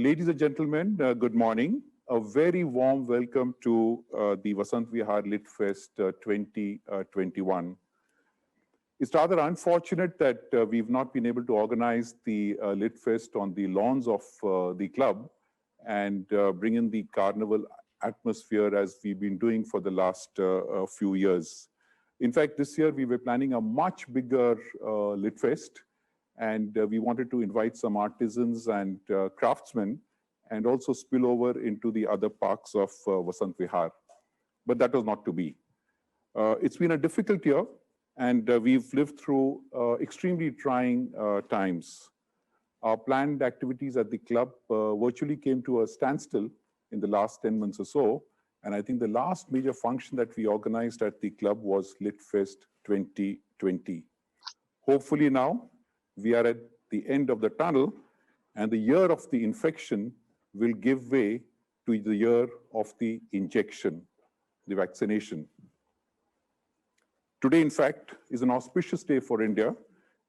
Ladies and gentlemen, good morning. A very warm welcome to the Vasant Vihar Litfest 2021. It's rather unfortunate that we've not been able to organize the Litfest on the lawns of the club and bring in the carnival atmosphere as we've been doing for the last few years. In fact, this year we were planning a much bigger Litfest, and we wanted to invite some artisans and craftsmen and also spill over into the other parks of Vasant Vihar. But that was not to be. It's been a difficult year, and we've lived through extremely trying times. Our planned activities at the club virtually came to a standstill in the last 10 months or so. And I think the last major function that we organized at the club was Litfest 2020. Hopefully now, we are at the end of the tunnel, and the year of the infection will give way to the year of the injection, the vaccination. Today, in fact, is an auspicious day for India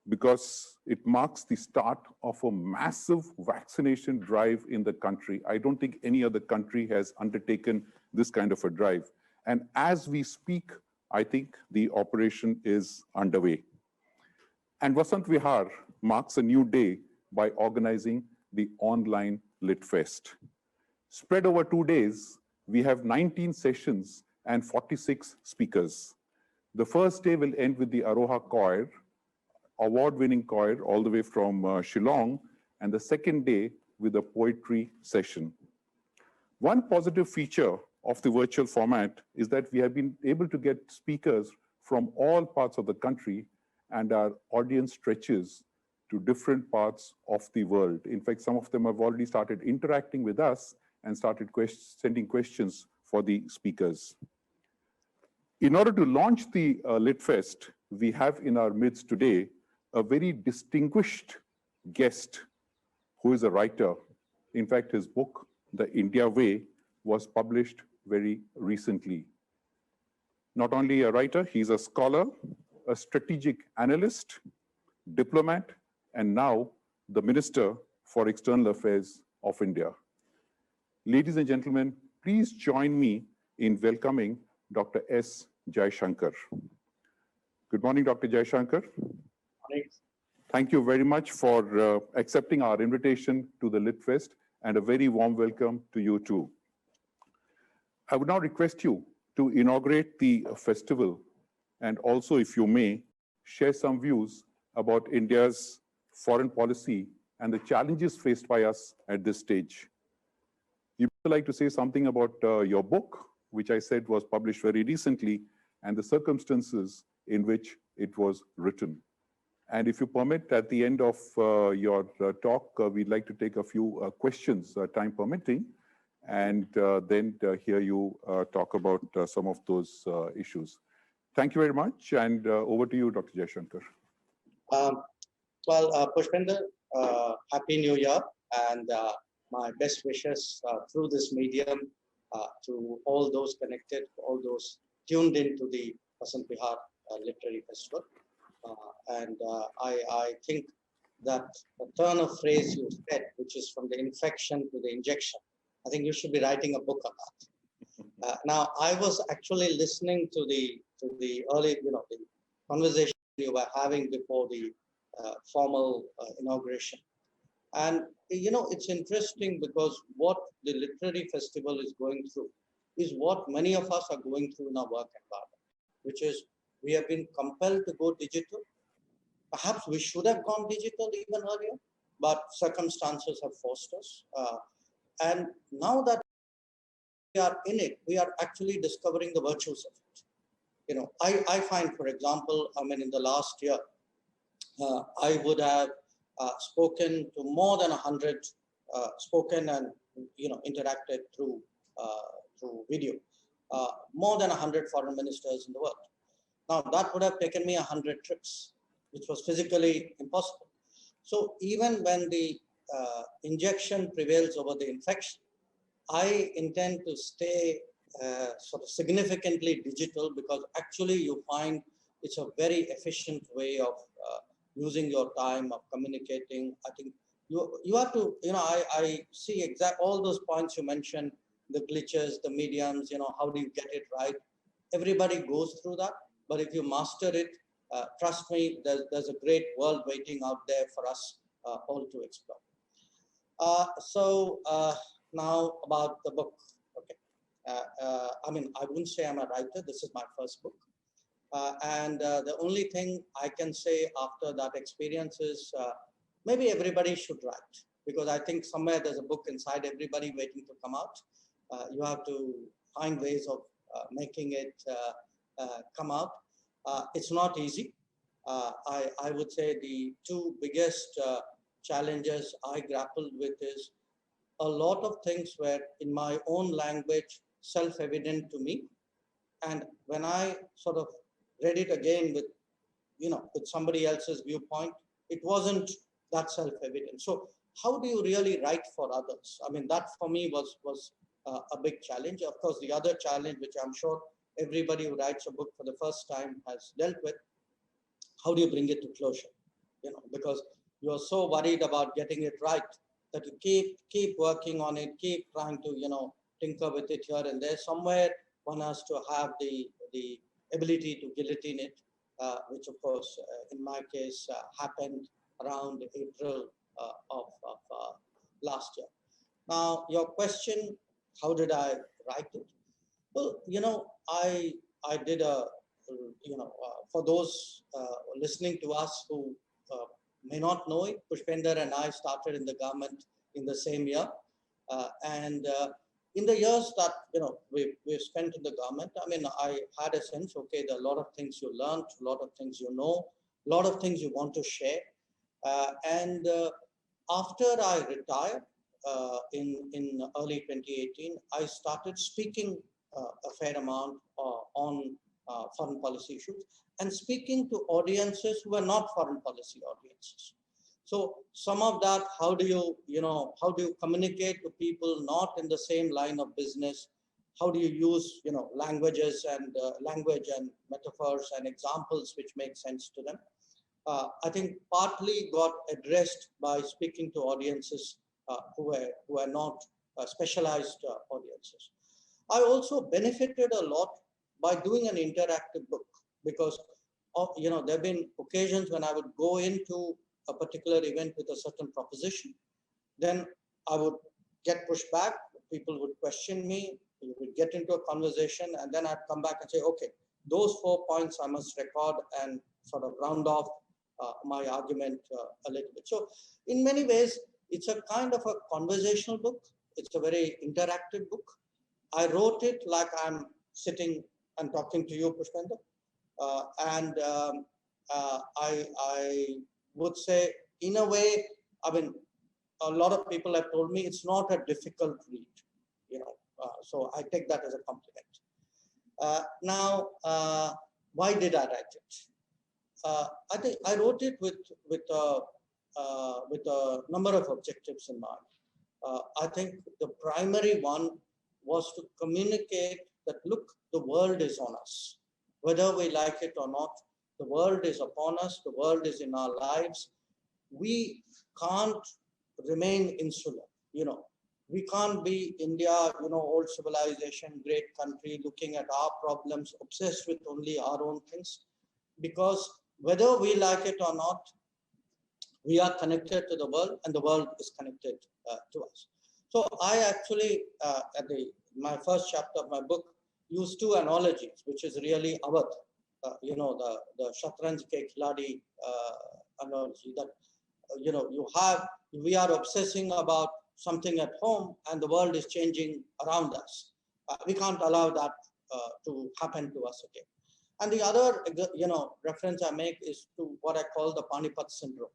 because it marks the start of a massive vaccination drive in the country. I don't think any other country has undertaken this kind of a drive. And as we speak, I think the operation is underway. And Vasant Vihar marks a new day by organizing the online Litfest. Spread over 2 days, we have 19 sessions and 46 speakers. The first day will end with the Aroha choir, award-winning choir all the way from Shillong, and the second day with a poetry session. One positive feature of the virtual format is that we have been able to get speakers from all parts of the country, and our audience stretches to different parts of the world. In fact, some of them have already started interacting with us and started sending questions for the speakers. In order to launch the Litfest, we have in our midst today a very distinguished guest who is a writer. In fact, his book, The India Way, was published very recently. Not only a writer, he's a scholar, a strategic analyst, diplomat, and now the Minister for External Affairs of India. Ladies and gentlemen, please join me in welcoming Dr. S. Jaishankar. Good morning, Dr. Jaishankar. Morning. Thank you very much for accepting our invitation to the Litfest, and a very warm welcome to you too. I would now request you to inaugurate the festival, and also, if you may, share some views about India's foreign policy and the challenges faced by us at this stage. You'd like to say something about your book, which I said was published very recently, and the circumstances in which it was written. And if you permit, at the end of your talk, we'd like to take a few questions, time permitting, and then hear you talk about some of those issues. Thank you very much, and over to you, Dr. Jaishankar. Pushpendra, Happy New Year, and my best wishes through this medium to all those connected, all those tuned into the Vasant Vihar Literary Festival. I think that the turn of phrase you said, which is from the infection to the injection, I think you should be writing a book on that. Now, I was actually listening to the early, the conversation you were having before the formal inauguration. And, it's interesting because what the literary festival is going through is what many of us are going through in our work environment, which is we have been compelled to go digital. Perhaps we should have gone digital even earlier, but circumstances have forced us. And now that we are in it, we are actually discovering the virtues of it. I find, for example, in the last year, I would have spoken to more than 100, spoken and interacted through video, more than 100 foreign ministers in the world. Now that would have taken me 100 trips, which was physically impossible. So even when the injection prevails over the infection, I intend to stay sort of significantly digital, because actually you find it's a very efficient way of using your time, of communicating. I think you have to, I see exact all those points you mentioned, the glitches, the mediums, how do you get it right? Everybody goes through that, but if you master it, trust me, there's a great world waiting out there for us all to explore. So now about the book. Okay. I mean, I wouldn't say I'm a writer. This is my first book. And the only thing I can say after that experience is maybe everybody should write, because I think somewhere there's a book inside everybody waiting to come out. You have to find ways of making it come out. It's not easy. I would say the two biggest challenges I grappled with is a lot of things were in my own language self-evident to me. And when I sort of read it again with, with somebody else's viewpoint, it wasn't that self-evident. So how do you really write for others? I mean, that for me was a big challenge. Of course, the other challenge, which I'm sure everybody who writes a book for the first time has dealt with, how do you bring it to closure? Because you're so worried about getting it right that you keep working on it, keep trying to, tinker with it here and there. Somewhere one has to have the ability to guillotine it, which of course, in my case, happened around April of last year. Now, your question, how did I write it? Well, I did for those listening to us who may not know it, Pushpendra and I started in the government in the same year. And in the years that, we've spent in the government, I mean, I had a sense, okay, there are a lot of things you learned, a lot of things you know, a lot of things you want to share. And after I retired in early 2018, I started speaking a fair amount on foreign policy issues and speaking to audiences who were not foreign policy audiences. So some of that, how do you communicate to people not in the same line of business? How do you use, languages and language and metaphors and examples which make sense to them? I think partly got addressed by speaking to audiences who were not specialized audiences. I also benefited a lot by doing an interactive book, because there have been occasions when I would go into a particular event with a certain proposition, then I would get pushed back, people would question me, we would get into a conversation, and then I'd come back and say, okay, those 4 points I must record and sort of round off my argument a little bit. So in many ways, it's a kind of a conversational book. It's a very interactive book. I wrote it like I'm sitting and talking to you, Pushpendra. I would say, in a way, I mean, a lot of people have told me it's not a difficult read, so I take that as a compliment. Now, why did I write it? I think I wrote it with a number of objectives in mind. I think the primary one was to communicate that, look, the world is on us. Whether we like it or not, the world is upon us, the world is in our lives. We can't remain insular, We can't be India, old civilization, great country, looking at our problems, obsessed with only our own things. Because whether we like it or not, we are connected to the world and the world is connected to us. So I actually, my first chapter of my book, used two analogies, which is really Awadh, the Shatranj ke Khiladi analogy, that, we are obsessing about something at home and the world is changing around us. We can't allow that to happen to us again. And the other, reference I make is to what I call the Panipat syndrome,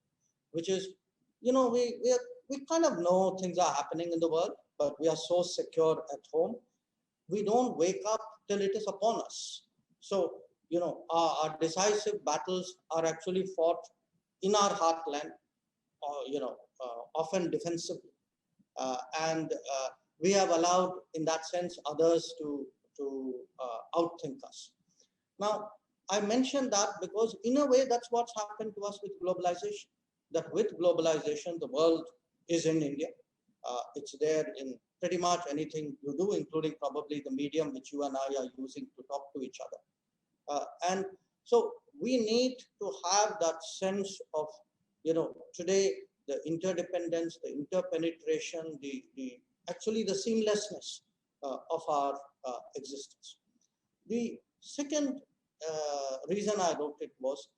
which is, we kind of know things are happening in the world, but we are so secure at home. We don't wake up till it is upon us. So, our decisive battles are actually fought in our heartland, often defensively. And we have allowed, in that sense, others to outthink us. Now, I mentioned that because in a way, that's what's happened to us with globalization. That with globalization, the world is in India. It's there in pretty much anything you do, including probably the medium which you and I are using to talk to each other. And so we need to have that sense of, today the interdependence, the interpenetration, actually the seamlessness of our existence. The second reason I wrote it was,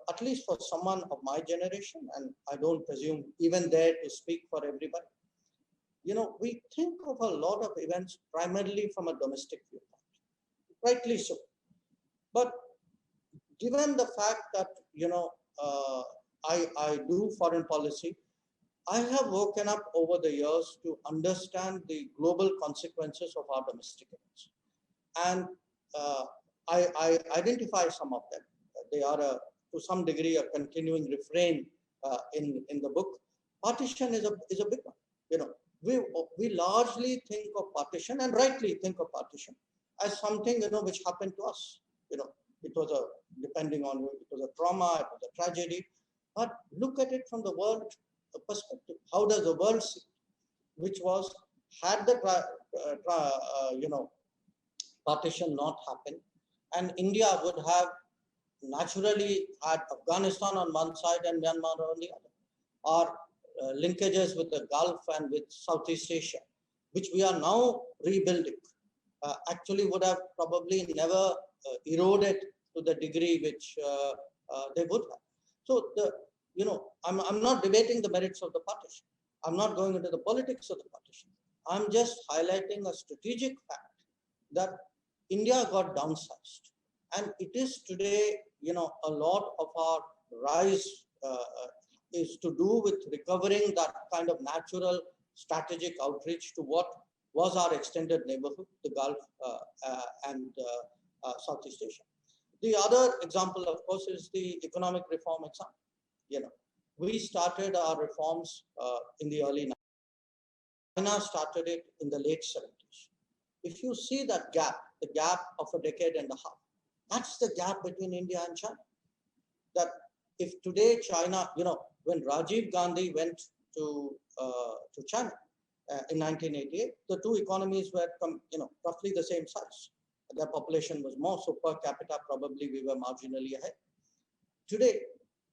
at least for someone of my generation, and I don't presume even there to speak for everybody, we think of a lot of events primarily from a domestic viewpoint, rightly so. But given the fact that, I do foreign policy, I have woken up over the years to understand the global consequences of our domestic events. And I identify some of them. They are, to some degree, a continuing refrain in the book. Partition is a big one. We largely think of partition, and rightly think of partition, as something which happened to us. It was depending on, it was a trauma, it was a tragedy. But look at it from the world perspective. How does the world see it? Which was, had the partition not happened, and India would have naturally had Afghanistan on one side and Myanmar on the other. Our linkages with the Gulf and with Southeast Asia, which we are now rebuilding, actually would have probably never eroded to the degree which they would have. So I'm not debating the merits of the partition. I'm not going into the politics of the partition. I'm just highlighting a strategic fact that India got downsized, and it is today, a lot of our rise is to do with recovering that kind of natural strategic outreach to what was our extended neighborhood, the Gulf and Southeast Asia. The other example, of course, is the economic reform example. We started our reforms in the early 90s. China started it in the late 70s. If you see that gap, the gap of a decade and a half, that's the gap between India and China. That if today China, when Rajiv Gandhi went to China in 1988, the two economies were, roughly the same size. Their population was more, so per capita probably we were marginally ahead. Today,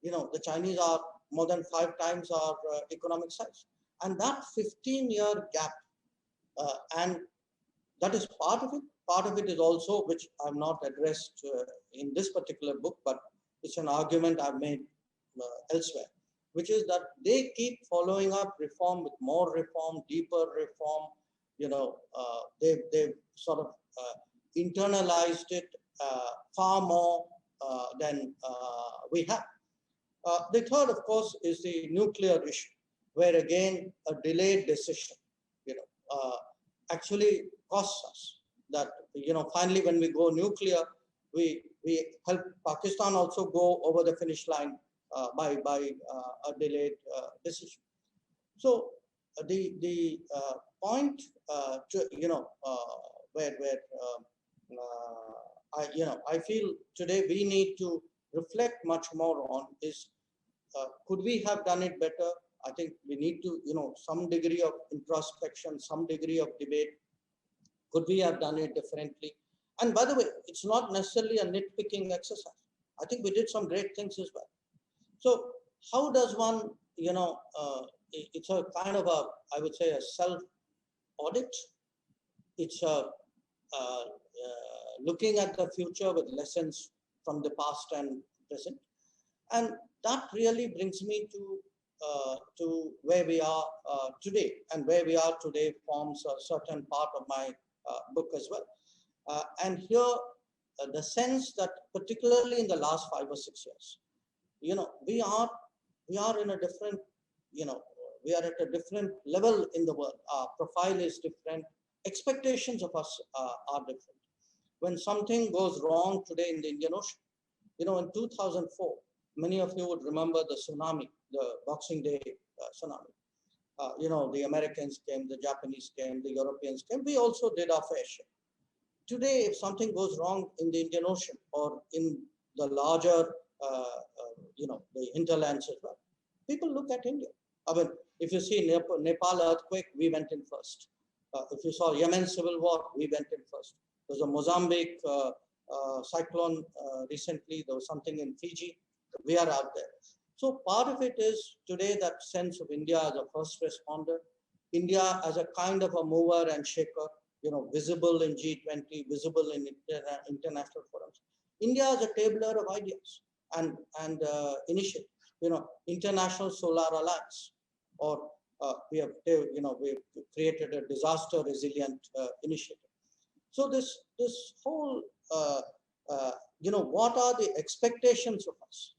the Chinese are more than 5 times our economic size, and that 15-year gap, and that is part of it. Part of it is also, which I've not addressed in this particular book, but it's an argument I've made elsewhere, which is that they keep following up reform with more reform, deeper reform. They've sort of internalized it far more than we have. The third, of course, is the nuclear issue, where again a delayed decision, actually costs us. That finally, when we go nuclear, we help Pakistan also go over the finish line by a delayed decision. So the point where I feel today we need to reflect much more on is, could we have done it better? I think we need to, some degree of introspection, some degree of debate. Could we have done it differently? And by the way, it's not necessarily a nitpicking exercise. I think we did some great things as well. So how does one, it's a kind of a, I would say, a self-audit. It's a looking at the future with lessons from the past and present. And that really brings me to where we are today, and where we are today forms a certain part of my book as well. And here, the sense that particularly in the last 5 or 6 years, we are in a different, we are at a different level in the world. Our profile is different. Expectations of us are different. When something goes wrong today in the Indian Ocean, in 2004, many of you would remember the tsunami, the Boxing Day tsunami. The Americans came, the Japanese came, the Europeans came. We also did our fair share. Today, if something goes wrong in the Indian Ocean or in the larger, the hinterlands as well, people look at India. I mean, If you see Nepal earthquake, we went in first. If you saw Yemen civil war, we went in first. There's a Mozambique cyclone recently. There was something in Fiji. We are out there. So part of it is today that sense of India as a first responder, India as a kind of a mover and shaker, visible in G20, visible in international forums. India is a tabler of ideas and initiatives. International Solar Alliance, or we have we've created a disaster resilient initiative. So this whole what are the expectations of us?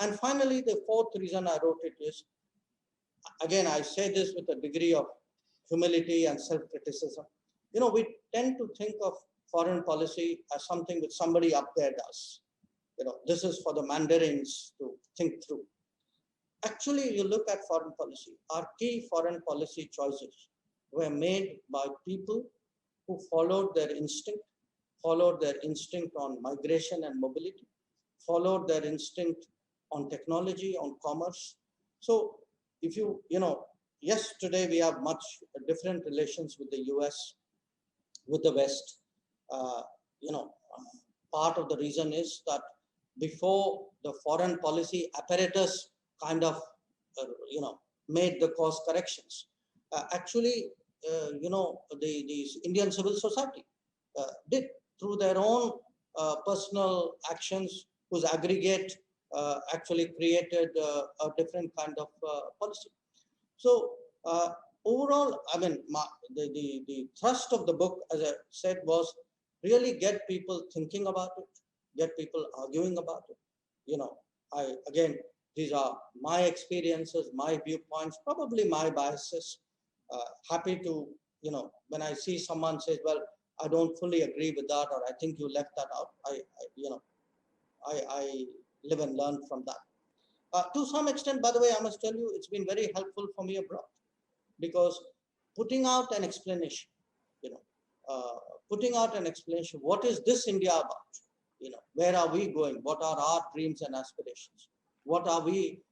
And finally, the fourth reason I wrote it is, again, I say this with a degree of humility and self-criticism. We tend to think of foreign policy as something which somebody up there does. This is for the mandarins to think through. Actually, you look at foreign policy, our key foreign policy choices were made by people who followed their instinct on migration and mobility, followed their instinct on technology, on commerce. So if yes, today we have much different relations with the US, with the West. Part of the reason is that before the foreign policy apparatus kind of, made the course corrections, actually, the Indian civil society did through their own personal actions, whose aggregate actually created a different kind of policy. So overall, I mean, the thrust of the book, as I said, was really get people thinking about it, get people arguing about it. Again, these are my experiences, my viewpoints, probably my biases. Happy to, when I see someone says, well, I don't fully agree with that, or I think you left that out, I live and learn from that. To some extent, by the way, I must tell you, it's been very helpful for me abroad, because putting out an explanation, what is this India about? Where are we going? What are our dreams and aspirations? What are we,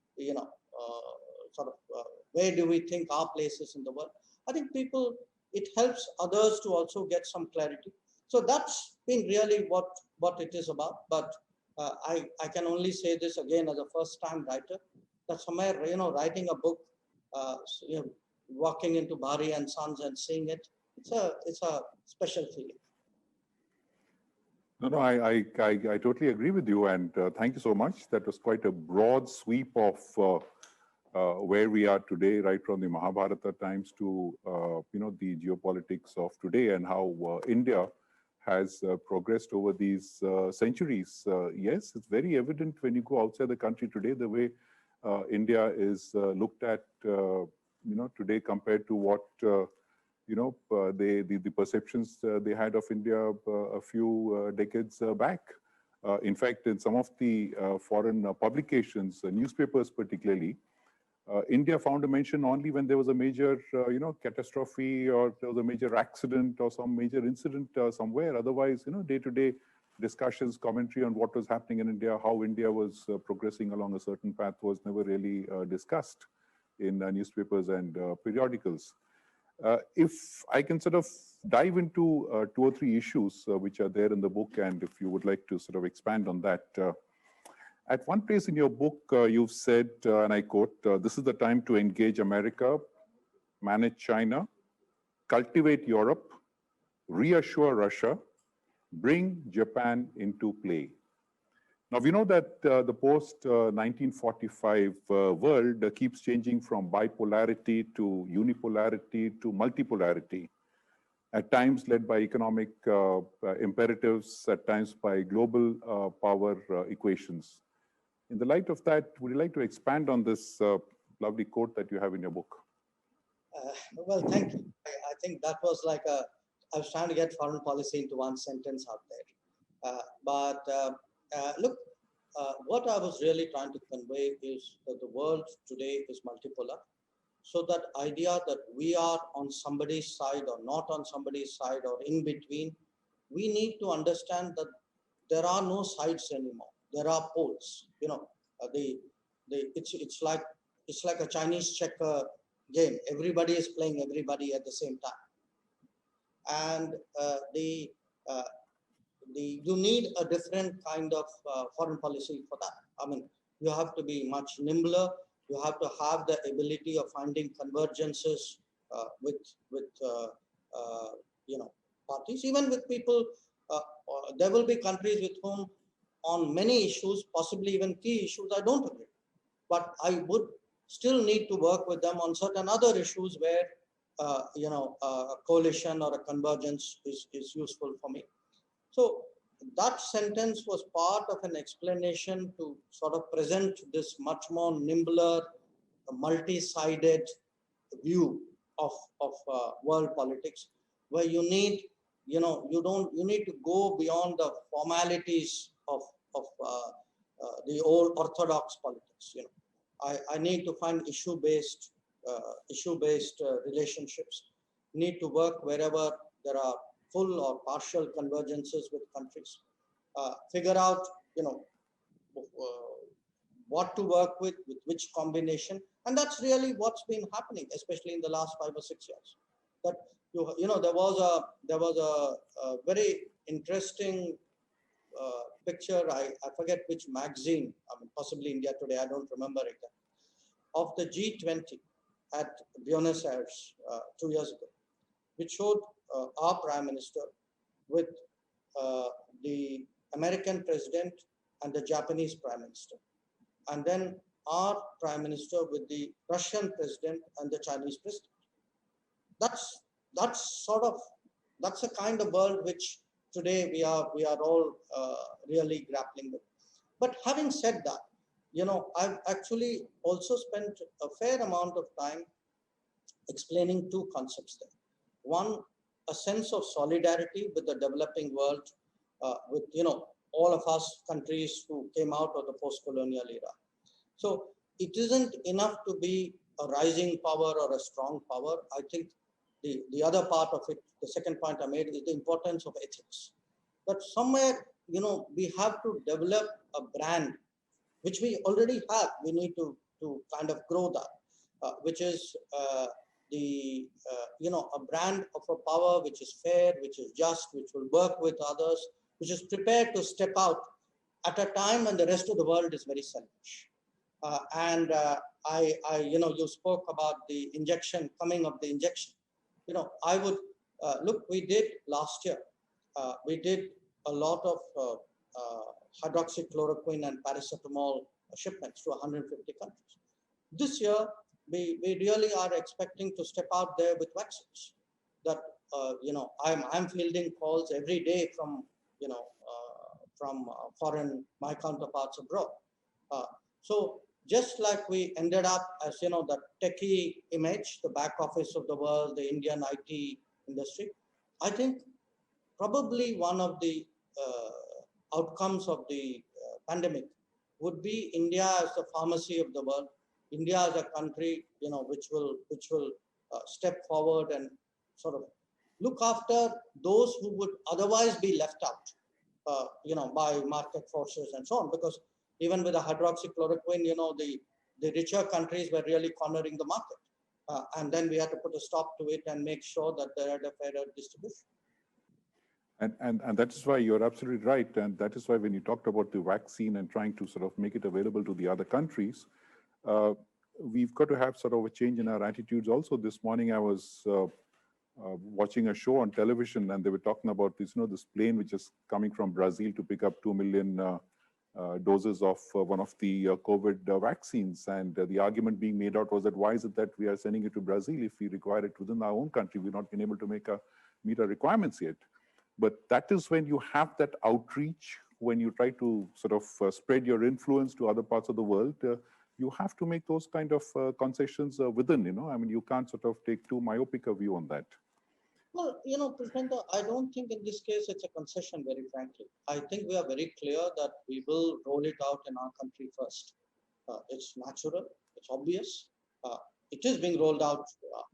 where do we think our place is in the world? I think it helps others to also get some clarity. So that's been really what it is about. But I can only say this again as a first-time writer, that somewhere, writing a book, walking into Bhari and Sons and seeing it, it's a special feeling. No, I totally agree with you, and thank you so much. That was quite a broad sweep of where we are today, right from the Mahabharata times to the geopolitics of today, and how India has progressed over these centuries. Yes, it's very evident when you go outside the country today, the way India is looked at, today compared to what the perceptions they had of India a few decades back. In fact, in some of the foreign publications, newspapers particularly, India found a mention only when there was a major, catastrophe, or there was a major accident or some major incident somewhere. Otherwise, day-to-day discussions, commentary on what was happening in India, how India was progressing along a certain path was never really discussed in newspapers and periodicals. If I can sort of dive into 2 or 3 issues which are there in the book, and if you would like to sort of expand on that. At one place in your book, you've said, and I quote, this is the time to engage America, manage China, cultivate Europe, reassure Russia, bring Japan into play. Now, we know that the post-1945 world keeps changing from bipolarity to unipolarity to multipolarity, at times led by economic imperatives, at times by global power equations. In the light of that, would you like to expand on this lovely quote that you have in your book? Well, thank you. I think that was like I was trying to get foreign policy into one sentence out there. Look, what I was really trying to convey is that the world today is multipolar. So that idea that we are on somebody's side or not on somebody's side or in between, we need to understand that there are no sides anymore. There are poles. It's like a Chinese checker game. Everybody is playing everybody at the same time. And uh, you need a different kind of foreign policy for that. I mean, you have to be much nimbler. You have to have the ability of finding convergences with you know, parties, even with people. There will be countries with whom, on many issues, possibly even key issues, I don't agree. But I would still need to work with them on certain other issues where you know, a coalition or a convergence is useful for me. So that sentence was part of an explanation to sort of present this much more nimbler, multi-sided view of world politics, where you need, you know, you need to go beyond the formalities of the old orthodox politics. You know, I need to find issue-based relationships. Need to work wherever there are full or partial convergences with countries. Figure out, you know, what to work with which combination, and that's really what's been happening, especially in the last 5 or 6 years. That you know, there was a very interesting picture. I forget which magazine. I mean, possibly India Today. I don't remember it. Of the G20 at Buenos Aires 2 years ago, which showed our Prime Minister with the American President and the Japanese Prime Minister, and then our Prime Minister with the Russian President and the Chinese President. That's sort of, that's a kind of world which today we are all really grappling with. But having said that, you know, I've actually also spent a fair amount of time explaining two concepts there. One, a sense of solidarity with the developing world, with, you know, all of us countries who came out of the post-colonial era. So it isn't enough to be a rising power or a strong power. I think the other part of it, the second point I made, is the importance of ethics. But somewhere, you know, we have to develop a brand, which we already have. We need to kind of grow that, which is you know, a brand of a power which is fair, which is just, which will work with others, which is prepared to step out at a time when the rest of the world is very selfish. You know, you spoke about the injection, coming of the injection. You know, I would look. We did last year. We did a lot of hydroxychloroquine and paracetamol shipments to 150 countries. This year, we really are expecting to step out there with vaccines. That you know, I'm fielding calls every day from, you know, from foreign, my counterparts abroad. So just like we ended up as, you know, the techie image, the back office of the world, the Indian IT industry, I think probably one of the outcomes of the pandemic would be India as the pharmacy of the world. India as a country, you know, which will step forward and sort of look after those who would otherwise be left out, you know, by market forces and so on. Because even with the hydroxychloroquine, you know, the richer countries were really cornering the market. And then we had to put a stop to it and make sure that there had a fairer distribution. And that is why you're absolutely right. And that is why when you talked about the vaccine and trying to sort of make it available to the other countries, we've got to have sort of a change in our attitudes. Also, this morning I was watching a show on television, and they were talking about this, you know, this plane which is coming from Brazil to pick up 2 million doses of one of the COVID vaccines. And the argument being made out was that why is it that we are sending it to Brazil if we require it within our own country? We've not been able to meet our requirements yet. But that is when you have that outreach, when you try to sort of spread your influence to other parts of the world, you have to make those kind of concessions within, you know. I mean, you can't sort of take too myopic a view on that. Well, you know, Pushpendra, I don't think in this case it's a concession, very frankly. I think we are very clear that we will roll it out in our country first. It's natural, it's obvious. It is being rolled out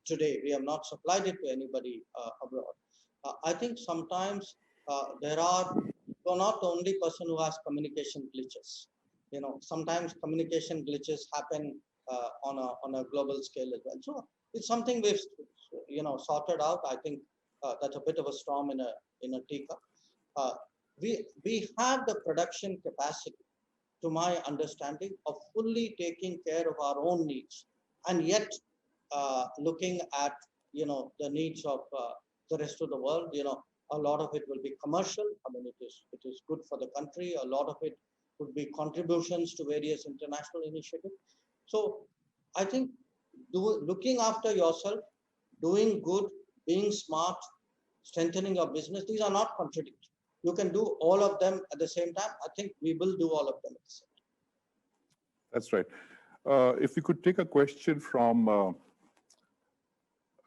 today. We have not supplied it to anybody abroad. I think sometimes you're not the only person who has communication glitches. Sometimes communication glitches happen on a global scale as well. So It's something we've, sorted out. I think that's a bit of a storm in a teacup. Uh, we have the production capacity, to my understanding, of fully taking care of our own needs, and yet looking at the needs of the rest of the world. A lot of it will be commercial. I mean, it is good for the country. A lot of it would be contributions to various international initiatives. So I think looking after yourself, doing good, being smart, strengthening your business, these are not contradictory. You can do all of them at the same time. I think we will do all of them at the same time. That's right. If we could take a question from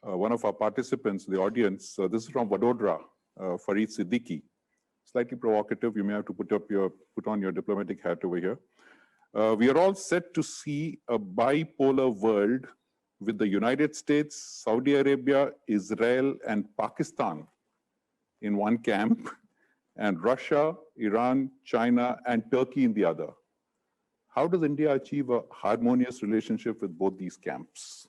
one of our participants, the audience. This is from Vadodara, Fareed Siddiqui. Slightly provocative. You may have to put on your diplomatic hat over here. We are all set to see a bipolar world with the United States, Saudi Arabia, Israel, and Pakistan in one camp, and Russia, Iran, China, and Turkey in the other. How does India achieve a harmonious relationship with both these camps?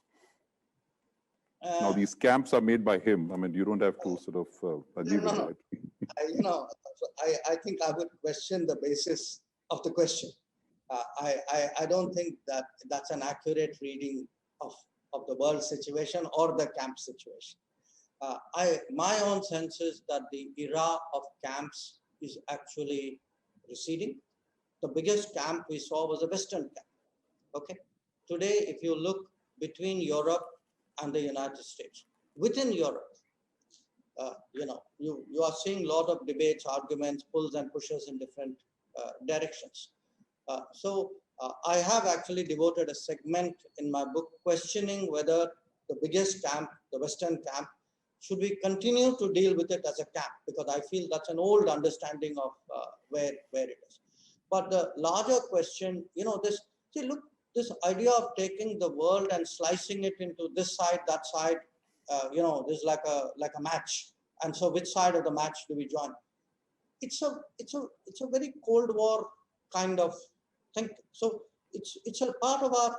Now, these camps are made by him. I mean, you don't have to sort of agree with that. I think I would question the basis of the question. I don't think that that's an accurate reading of the world situation or the camp situation. My own sense is that the era of camps is actually receding. The biggest camp we saw was a Western camp. Okay. Today, if you look between Europe and the United States, within Europe, you are seeing a lot of debates, arguments, pulls and pushes in different directions. So I have actually devoted a segment in my book questioning whether the biggest camp, the Western camp, should we continue to deal with it as a camp, because I feel that's an old understanding of where it is. But the larger question, this idea of taking the world and slicing it into this side, that side, this is like a match. And so which side of the match do we join? It's a very Cold War kind of thinking. So it's a part of our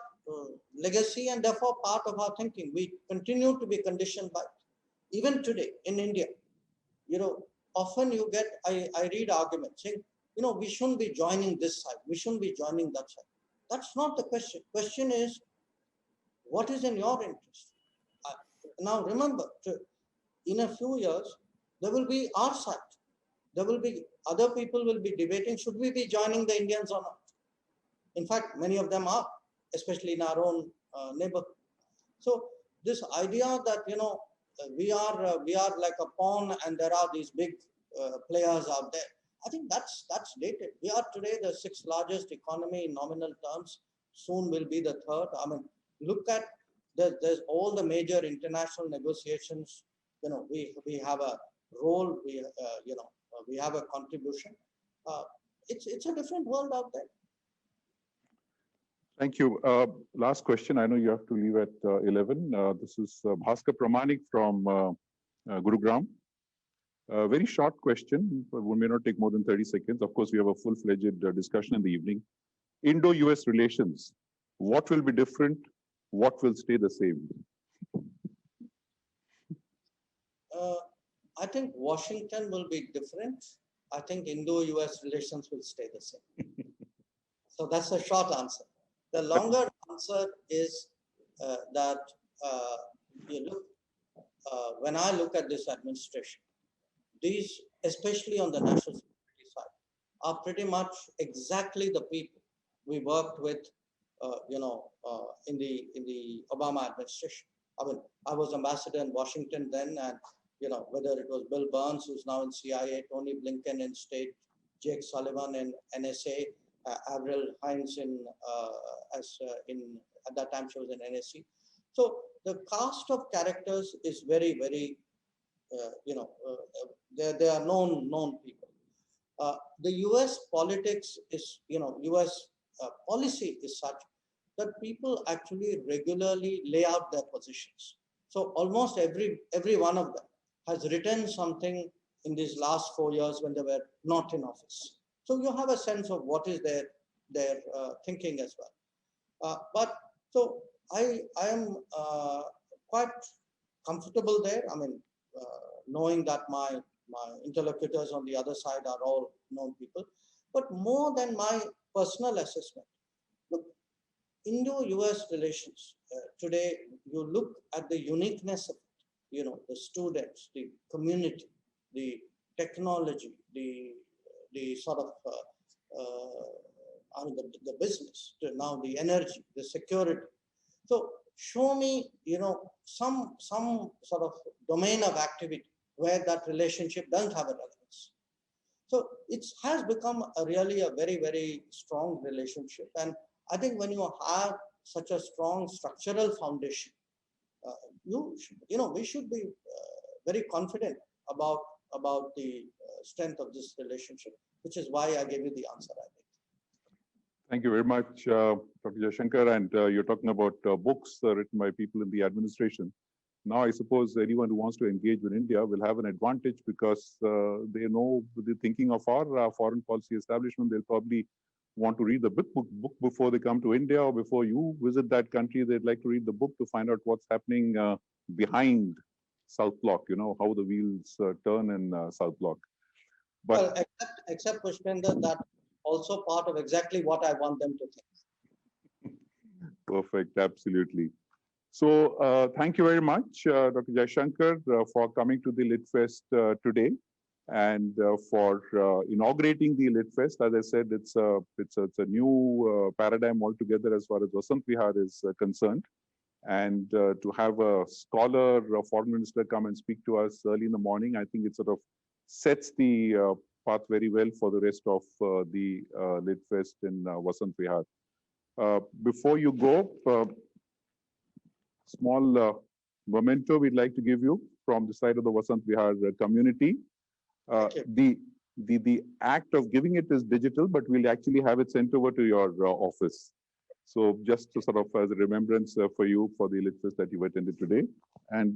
legacy, and therefore part of our thinking. We continue to be conditioned by it. Even today in India, often you get, I read arguments saying, we shouldn't be joining this side, we shouldn't be joining that side. That's not the question. Question is, what is in your interest? Now remember, in a few years, there will be our side. There will be other people will be debating, should we be joining the Indians or not? In fact, many of them are, especially in our own neighborhood. So this idea that, we are like a pawn and there are these big players out there, I think that's dated. We are today the 6th largest economy in nominal terms. Soon will be the 3rd. I mean, look at there's all the major international negotiations. We have a role. We have a contribution. It's a different world out there. Thank you. Last question. I know you have to leave at 11. This is Bhaskar Pramanik from Gurugram. Very short question. We may not take more than 30 seconds. Of course, we have a full-fledged discussion in the evening. Indo-US relations. What will be different? What will stay the same? I think Washington will be different. I think Indo-US relations will stay the same. So that's a short answer. The longer answer is that when I look at this administration, these, especially on the national security side, are pretty much exactly the people we worked with, in the Obama administration. I mean, I was ambassador in Washington then, and whether it was Bill Burns, who's now in CIA, Tony Blinken in State, Jake Sullivan in NSA, Avril Haines at that time she was in NSC. So the cast of characters is very, very, they are known people. The US politics is, US policy is such that people actually regularly lay out their positions. So almost every one of them has written something in these last 4 years when they were not in office. So you have a sense of what is their thinking as well. But so I am quite comfortable there. I mean, knowing that my interlocutors on the other side are all known people. But more than my personal assessment, look, Indo-US relations today, you look at the uniqueness of it, you know, the students, the community, the technology, the sort of I mean, the business, now the energy, the security. So show me, you know, some sort of domain of activity where that relationship doesn't have a relevance. So it has become really a very, very strong relationship. And I think when you have such a strong structural foundation, we should be very confident about the strength of this relationship, which is why I gave you the answer, I think. Thank you very much, Dr. Jaishankar. And you're talking about books written by people in the administration. Now, I suppose anyone who wants to engage with India will have an advantage because they know the thinking of our foreign policy establishment. They'll probably want to read the book before they come to India, or before you visit that country. They'd like to read the book to find out what's happening behind South Block, you know, how the wheels turn in South Block. But well, except Pushpendra, that's also part of exactly what I want them to think. Perfect, absolutely. So thank you very much, Dr. Jaishankar, for coming to the Litfest today and for inaugurating the Litfest. As I said, it's a new paradigm altogether as far as Vasant Vihar is concerned. And to have a scholar, a foreign minister come and speak to us early in the morning, I think it sort of sets the path very well for the rest of the Litfest in Vasant Vihar. Before you go, small memento we'd like to give you from the side of the Vasant Vihar community. The act of giving it is digital, but we'll actually have it sent over to your office. So just to sort of as a remembrance for you for the Litfest that you attended today. And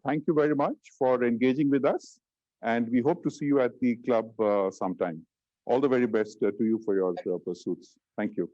thank you very much for engaging with us. And we hope to see you at the club sometime. All the very best to you for your pursuits. Thank you.